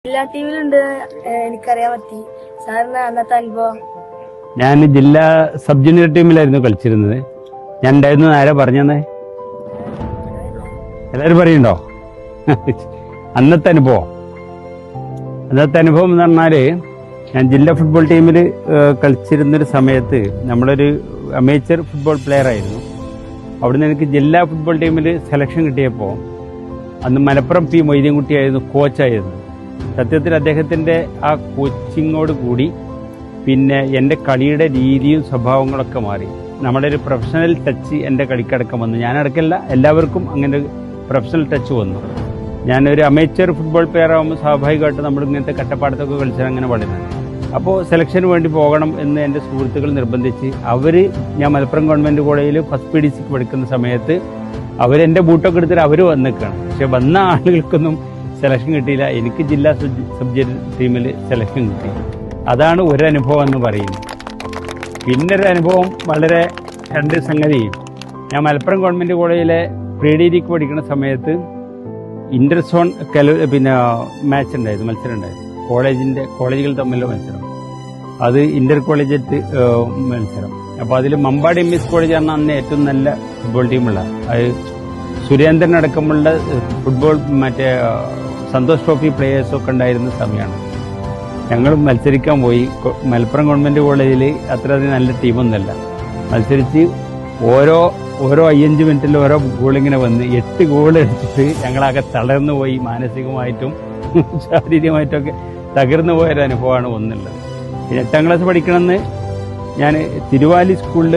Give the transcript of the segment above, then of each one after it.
ജില്ലാ ടീമിലുണ്ട് എനിക്കറിയാൻ പറ്റി. സാറിന് അന്നത്തെ അനുഭവം? ഞാൻ ജില്ലാ സബ് ജൂനിയർ ടീമിലായിരുന്നു കളിച്ചിരുന്നത്. ഞാൻ ഉണ്ടായിരുന്നു. ആരാ പറഞ്ഞേ? എല്ലാവരും പറയണ്ടോ? അന്നത്തെ അനുഭവം എന്ന് പറഞ്ഞാല്, ഞാൻ ജില്ലാ ഫുട്ബോൾ ടീമിൽ കളിച്ചിരുന്നൊരു സമയത്ത് നമ്മളൊരു അമേച്ചർ ഫുട്ബോൾ പ്ലെയർ ആയിരുന്നു. അവിടുന്ന് എനിക്ക് ജില്ലാ ഫുട്ബോൾ ടീമിൽ സെലക്ഷൻ കിട്ടിയപ്പോൾ അന്ന് മലപ്പുറം പി മൊയ്തീൻകുട്ടിയായിരുന്നു കോച്ചായിരുന്നു. സത്യത്തിൽ അദ്ദേഹത്തിൻ്റെ ആ കോച്ചിങ്ങോട് കൂടി പിന്നെ എൻ്റെ കളിയുടെ രീതിയും സ്വഭാവങ്ങളൊക്കെ മാറി. നമ്മുടെ ഒരു പ്രൊഫഷണൽ ടച്ച് എൻ്റെ കളിക്കടക്കം വന്നു. ഞാനടക്കല്ല, എല്ലാവർക്കും അങ്ങനെ ഒരു പ്രൊഫഷണൽ ടച്ച് വന്നു. ഞാനൊരു അമേച്ചർ ഫുട്ബോൾ പ്ലെയർ ആകുമ്പോൾ സ്വാഭാവികമായിട്ട് നമ്മൾ ഇങ്ങനത്തെ കട്ടപ്പാടത്തൊക്കെ കളിച്ചാൽ അങ്ങനെ വളരുന്നത്. അപ്പോൾ സെലക്ഷന് വേണ്ടി പോകണം എന്ന് എൻ്റെ സുഹൃത്തുക്കൾ നിർബന്ധിച്ച് ഞാൻ മലപ്പുറം ഗവൺമെൻറ് കോളേജിൽ ഫസ്റ്റ് PDC പഠിക്കുന്ന സമയത്ത് അവരെൻ്റെ ബൂട്ടൊക്കെ എടുത്തിട്ട് അവർ വന്നിക്കാണ്. പക്ഷെ വന്ന ആളുകൾക്കൊന്നും സെലക്ഷൻ കിട്ടിയില്ല. എനിക്ക് ജില്ലാ സബ് ജൂനിയർ ടീമിൽ സെലക്ഷൻ കിട്ടി. അതാണ് ഒരു അനുഭവം എന്ന് പറയുന്നത്. പിന്നൊരു അനുഭവം വളരെ രണ്ട് സംഗതി. ഞാൻ മലപ്പുറം ഗവൺമെൻറ് കോളേജിലെ PDC പഠിക്കുന്ന സമയത്ത് ഇന്റർസോൺ മാച്ച് ഉണ്ടായിരുന്നു, മത്സരം ഉണ്ടായിരുന്നു. കോളേജുകൾ തമ്മിലുള്ള മത്സരം, അത് ഇന്റർ കോളേജറ്റ് മത്സരം. അപ്പോൾ അതിൽ മമ്പാട് MS കോളേജ് ആണ് അന്ന് ഏറ്റവും നല്ല ഫുട്ബോൾ ടീമുള്ള. അത് സുരേന്ദ്രൻ അടക്കമുള്ള ഫുട്ബോൾ സന്തോഷ് ട്രോഫി പ്ലേയേഴ്സൊക്കെ ഉണ്ടായിരുന്ന സമയമാണ്. ഞങ്ങൾ മത്സരിക്കാൻ പോയി. മലപ്പുറം ഗവൺമെൻറ് കോളേജിൽ അത്രയധികം നല്ല ടീമൊന്നുമല്ല. മത്സരിച്ച് ഓരോ 5 മിനിറ്റിൽ ഓരോ ഗോളിങ്ങനെ വന്ന് 8 ഗോൾ എടുത്തിട്ട് ഞങ്ങളാകെ തളർന്നു പോയി. മാനസികമായിട്ടും ശാരീരികമായിട്ടൊക്കെ തകർന്നു പോയൊരു അനുഭവമാണ് ഒന്നുള്ളത്. പിന്നെ 8ാം ക്ലാസ് പഠിക്കണമെന്ന് ഞാൻ തിരുവാലി സ്കൂളിൽ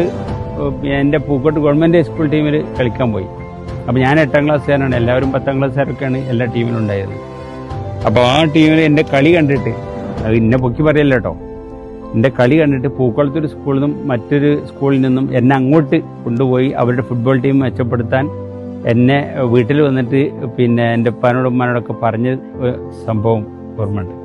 എൻ്റെ പൂക്കോട്ട് ഗവൺമെൻറ് ഹൈസ്കൂൾ ടീമിൽ കളിക്കാൻ പോയി. അപ്പോൾ ഞാൻ 8ാം ക്ലാസ്സുകാരാണ്, എല്ലാവരും 10ാം ക്ലാസ്സുകാരൊക്കെയാണ് എല്ലാ ടീമിലും ഉണ്ടായത്. അപ്പോൾ ആ ടീമിൽ എൻ്റെ കളി കണ്ടിട്ട്, അത് ഇന്നെ പൊക്കി പറയല്ലോ കേട്ടോ, എൻ്റെ കളി കണ്ടിട്ട് പൂക്കുളത്തൊരു സ്കൂളിൽ നിന്നും മറ്റൊരു സ്കൂളിൽ നിന്നും എന്നെ അങ്ങോട്ട് കൊണ്ടുപോയി അവരുടെ ഫുട്ബോൾ ടീം മെച്ചപ്പെടുത്താൻ എന്നെ വീട്ടിൽ വന്നിട്ട് എൻ്റെ ഉപ്പാനോടും ഉമ്മാനോടൊക്കെ പറഞ്ഞ സംഭവം ഓർമ്മയുണ്ട്.